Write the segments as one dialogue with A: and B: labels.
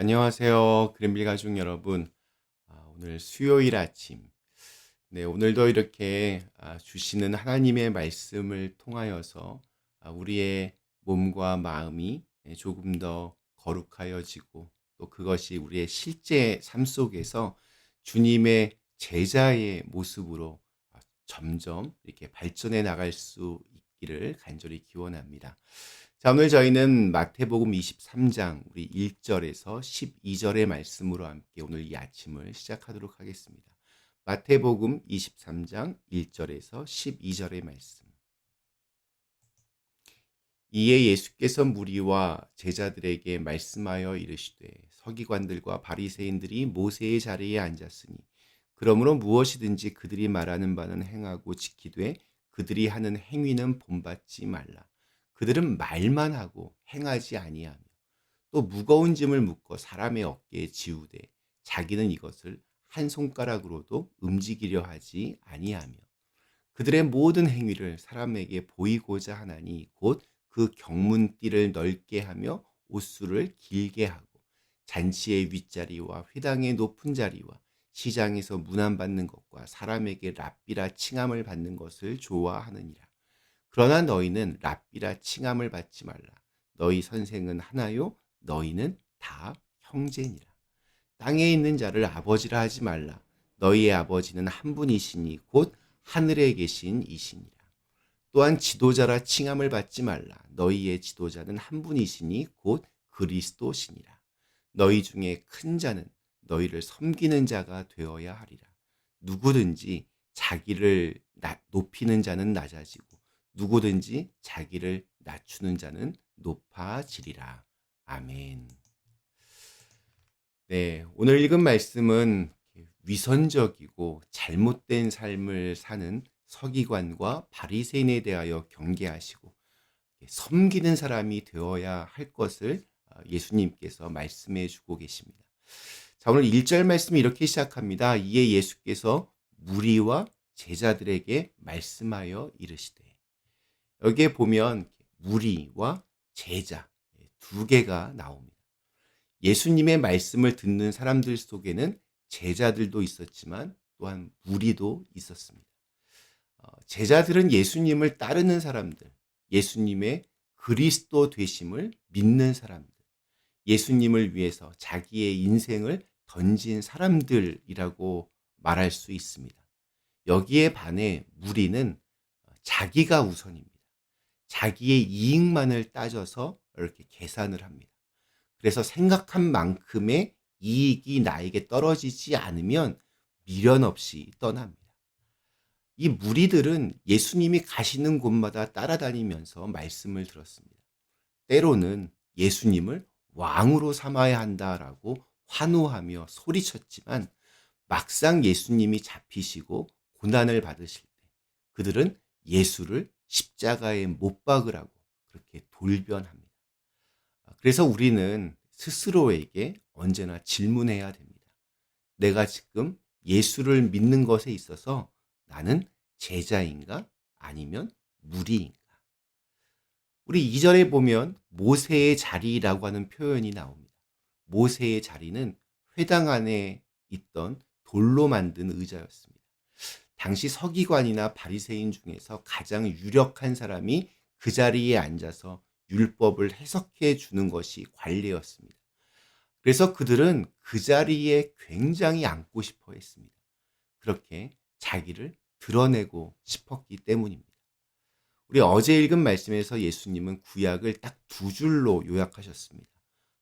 A: 안녕하세요. 그랜빌 가족 여러분. 오늘 수요일 아침. 네, 오늘도 이렇게 주시는 하나님의 말씀을 통하여서 우리의 몸과 마음이 조금 더 거룩하여지고 또 그것이 우리의 실제 삶 속에서 주님의 제자의 모습으로 점점 이렇게 발전해 나갈 수 있기를 간절히 기원합니다. 자, 오늘 저희는 마태복음 23장 우리 1절에서 12절의 말씀으로 함께 오늘 이 아침을 시작하도록 하겠습니다. 마태복음 23장 1절에서 12절의 말씀. 이에 예수께서 무리와 제자들에게 말씀하여 이르시되 서기관들과 바리새인들이 모세의 자리에 앉았으니 그러므로 무엇이든지 그들이 말하는 바는 행하고 지키되 그들이 하는 행위는 본받지 말라. 그들은 말만 하고 행하지 아니하며 또 무거운 짐을 묶어 사람의 어깨에 지우되 자기는 이것을 한 손가락으로도 움직이려 하지 아니하며 그들의 모든 행위를 사람에게 보이고자 하나니 곧 그 경문띠를 넓게 하며 옷수를 길게 하고 잔치의 윗자리와 회당의 높은 자리와 시장에서 문안받는 것과 사람에게 랍비라 칭함을 받는 것을 좋아하느니라. 그러나 너희는 랍비라 칭함을 받지 말라. 너희 선생은 하나요? 너희는 다 형제니라. 땅에 있는 자를 아버지라 하지 말라. 너희의 아버지는 한 분이시니 곧 하늘에 계신 이시니라. 또한 지도자라 칭함을 받지 말라. 너희의 지도자는 한 분이시니 곧 그리스도시니라. 너희 중에 큰 자는 너희를 섬기는 자가 되어야 하리라. 누구든지 자기를 높이는 자는 낮아지고 누구든지 자기를 낮추는 자는 높아지리라. 아멘. 네, 오늘 읽은 말씀은 위선적이고 잘못된 삶을 사는 서기관과 바리새인에 대하여 경계하시고 섬기는 사람이 되어야 할 것을 예수님께서 말씀해 주고 계십니다. 자, 오늘 1절 말씀이 이렇게 시작합니다. 이에 예수께서 무리와 제자들에게 말씀하여 이르시되. 여기에 보면 무리와 제자 두 개가 나옵니다. 예수님의 말씀을 듣는 사람들 속에는 제자들도 있었지만 또한 무리도 있었습니다. 제자들은 예수님을 따르는 사람들, 예수님의 그리스도 되심을 믿는 사람들, 예수님을 위해서 자기의 인생을 던진 사람들이라고 말할 수 있습니다. 여기에 반해 무리는 자기가 우선입니다. 자기의 이익만을 따져서 이렇게 계산을 합니다. 그래서 생각한 만큼의 이익이 나에게 떨어지지 않으면 미련 없이 떠납니다. 이 무리들은 예수님이 가시는 곳마다 따라다니면서 말씀을 들었습니다. 때로는 예수님을 왕으로 삼아야 한다라고 환호하며 소리쳤지만 막상 예수님이 잡히시고 고난을 받으실 때 그들은 예수를 십자가에 못 박으라고 그렇게 돌변합니다. 그래서 우리는 스스로에게 언제나 질문해야 됩니다. 내가 지금 예수를 믿는 것에 있어서 나는 제자인가? 아니면 무리인가? 우리 2절에 보면 모세의 자리라고 하는 표현이 나옵니다. 모세의 자리는 회당 안에 있던 돌로 만든 의자였습니다. 당시 서기관이나 바리새인 중에서 가장 유력한 사람이 그 자리에 앉아서 율법을 해석해 주는 것이 관례였습니다. 그래서 그들은 그 자리에 굉장히 앉고 싶어 했습니다. 그렇게 자기를 드러내고 싶었기 때문입니다. 우리 어제 읽은 말씀에서 예수님은 구약을 딱 두 줄로 요약하셨습니다.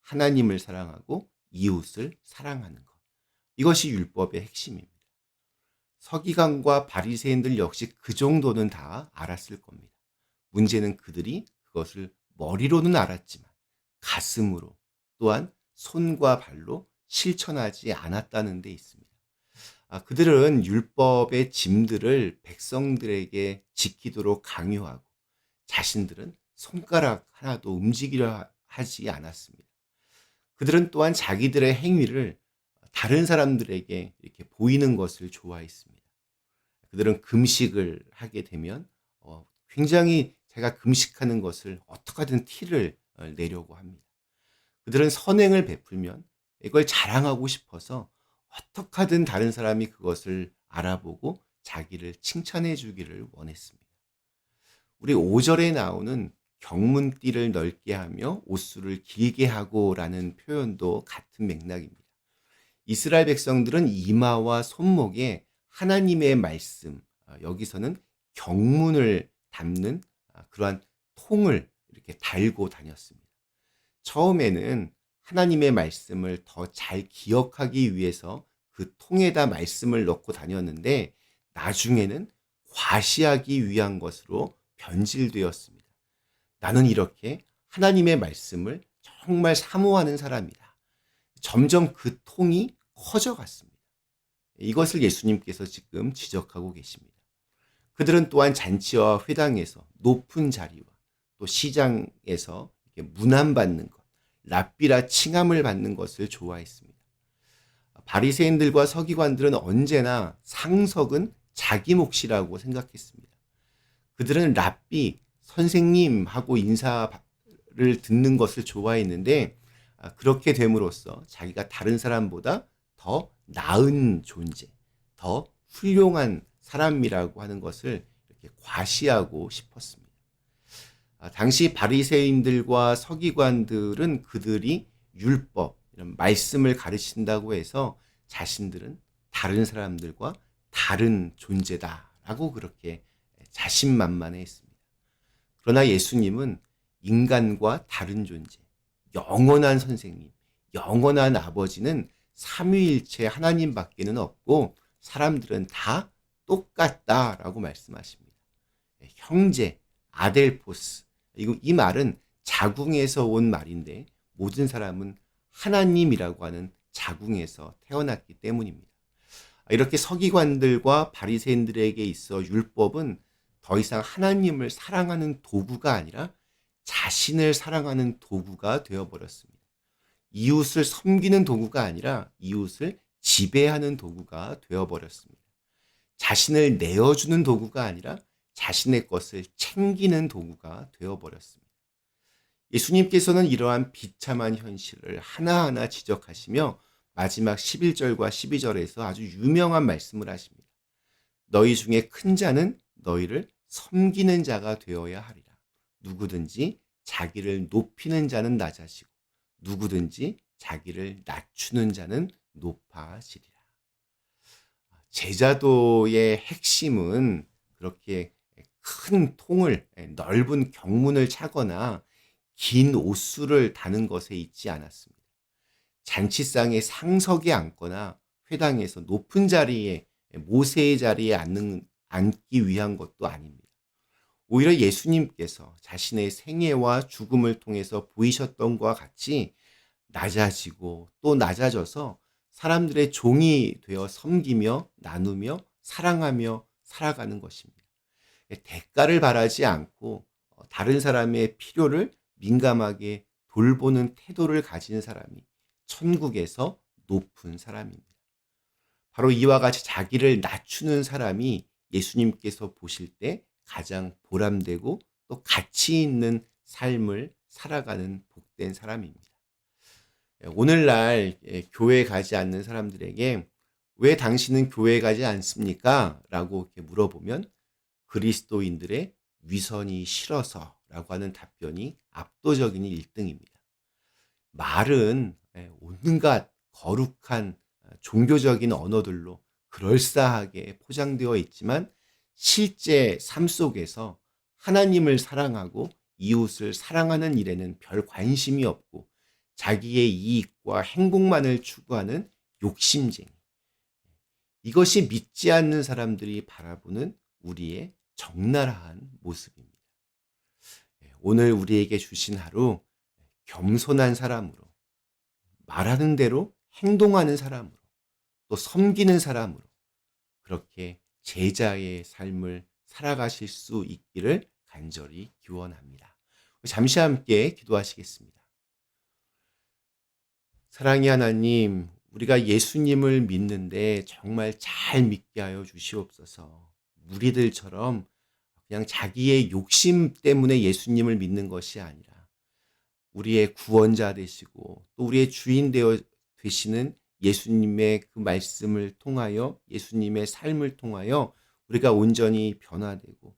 A: 하나님을 사랑하고 이웃을 사랑하는 것. 이것이 율법의 핵심입니다. 서기관과 바리새인들 역시 그 정도는 다 알았을 겁니다. 문제는 그들이 그것을 머리로는 알았지만 가슴으로 또한 손과 발로 실천하지 않았다는 데 있습니다. 그들은 율법의 짐들을 백성들에게 지키도록 강요하고 자신들은 손가락 하나도 움직이려 하지 않았습니다. 그들은 또한 자기들의 행위를 다른 사람들에게 이렇게 보이는 것을 좋아했습니다. 그들은 금식을 하게 되면 굉장히 제가 금식하는 것을 어떻게든 티를 내려고 합니다. 그들은 선행을 베풀면 이걸 자랑하고 싶어서 어떻게 하든 다른 사람이 그것을 알아보고 자기를 칭찬해 주기를 원했습니다. 우리 5절에 나오는 경문띠를 넓게 하며 옷수를 길게 하고라는 표현도 같은 맥락입니다. 이스라엘 백성들은 이마와 손목에 하나님의 말씀, 여기서는 경문을 담는 그러한 통을 이렇게 달고 다녔습니다. 처음에는 하나님의 말씀을 더 잘 기억하기 위해서 그 통에다 말씀을 넣고 다녔는데 나중에는 과시하기 위한 것으로 변질되었습니다. 나는 이렇게 하나님의 말씀을 정말 사모하는 사람이다. 점점 그 통이 커져갔습니다. 이것을 예수님께서 지금 지적하고 계십니다. 그들은 또한 잔치와 회당에서 높은 자리와 또 시장에서 문안받는 것, 랍비라 칭함을 받는 것을 좋아했습니다. 바리새인들과 서기관들은 언제나 상석은 자기 몫이라고 생각했습니다. 그들은 랍비, 선생님 하고 인사를 듣는 것을 좋아했는데 그렇게 됨으로써 자기가 다른 사람보다 더 나은 존재, 더 훌륭한 사람이라고 하는 것을 이렇게 과시하고 싶었습니다. 당시 바리새인들과 서기관들은 그들이 율법, 이런 말씀을 가르친다고 해서 자신들은 다른 사람들과 다른 존재다라고 그렇게 자신만만해했습니다. 그러나 예수님은 인간과 다른 존재, 영원한 선생님, 영원한 아버지는 삼위일체 하나님밖에는 없고 사람들은 다 똑같다라고 말씀하십니다. 형제, 아델포스, 이 말은 자궁에서 온 말인데 모든 사람은 하나님이라고 하는 자궁에서 태어났기 때문입니다. 이렇게 서기관들과 바리새인들에게 있어 율법은 더 이상 하나님을 사랑하는 도구가 아니라 자신을 사랑하는 도구가 되어버렸습니다. 이웃을 섬기는 도구가 아니라 이웃을 지배하는 도구가 되어버렸습니다. 자신을 내어주는 도구가 아니라 자신의 것을 챙기는 도구가 되어버렸습니다. 예수님께서는 이러한 비참한 현실을 하나하나 지적하시며 마지막 11절과 12절에서 아주 유명한 말씀을 하십니다. 너희 중에 큰 자는 너희를 섬기는 자가 되어야 하리라. 누구든지 자기를 높이는 자는 낮아지고 누구든지 자기를 낮추는 자는 높아지리라. 제자도의 핵심은 그렇게 큰 통을, 넓은 경문을 차거나 긴 옷수를 다는 것에 있지 않았습니다. 잔치상에 상석에 앉거나 회당에서 높은 자리에, 모세의 자리에 앉기 위한 것도 아닙니다. 오히려 예수님께서 자신의 생애와 죽음을 통해서 보이셨던 것과 같이 낮아지고 또 낮아져서 사람들의 종이 되어 섬기며 나누며 사랑하며 살아가는 것입니다. 대가를 바라지 않고 다른 사람의 필요를 민감하게 돌보는 태도를 가진 사람이 천국에서 높은 사람입니다. 바로 이와 같이 자기를 낮추는 사람이 예수님께서 보실 때 가장 보람되고 또 가치 있는 삶을 살아가는 복된 사람입니다. 오늘날 교회 가지 않는 사람들에게 왜 당신은 교회 가지 않습니까? 라고 이렇게 물어보면 그리스도인들의 위선이 싫어서 라고 하는 답변이 압도적인 1등입니다. 말은 온갖 거룩한 종교적인 언어들로 그럴싸하게 포장되어 있지만 실제 삶 속에서 하나님을 사랑하고 이웃을 사랑하는 일에는 별 관심이 없고 자기의 이익과 행복만을 추구하는 욕심쟁이. 이것이 믿지 않는 사람들이 바라보는 우리의 적나라한 모습입니다. 오늘 우리에게 주신 하루 겸손한 사람으로 말하는 대로 행동하는 사람으로 또 섬기는 사람으로 그렇게 제자의 삶을 살아가실 수 있기를 간절히 기원합니다. 잠시 함께 기도하시겠습니다. 사랑의 하나님, 우리가 예수님을 믿는데 정말 잘 믿게 하여 주시옵소서. 무리들처럼 그냥 자기의 욕심 때문에 예수님을 믿는 것이 아니라 우리의 구원자 되시고 또 우리의 주인 되시는 예수님의 그 말씀을 통하여 예수님의 삶을 통하여 우리가 온전히 변화되고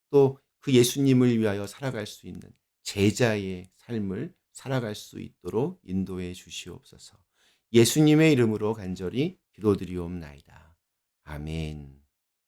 A: 또 그 예수님을 위하여 살아갈 수 있는 제자의 삶을 살아갈 수 있도록 인도해 주시옵소서. 예수님의 이름으로 간절히 기도드리옵나이다. 아멘.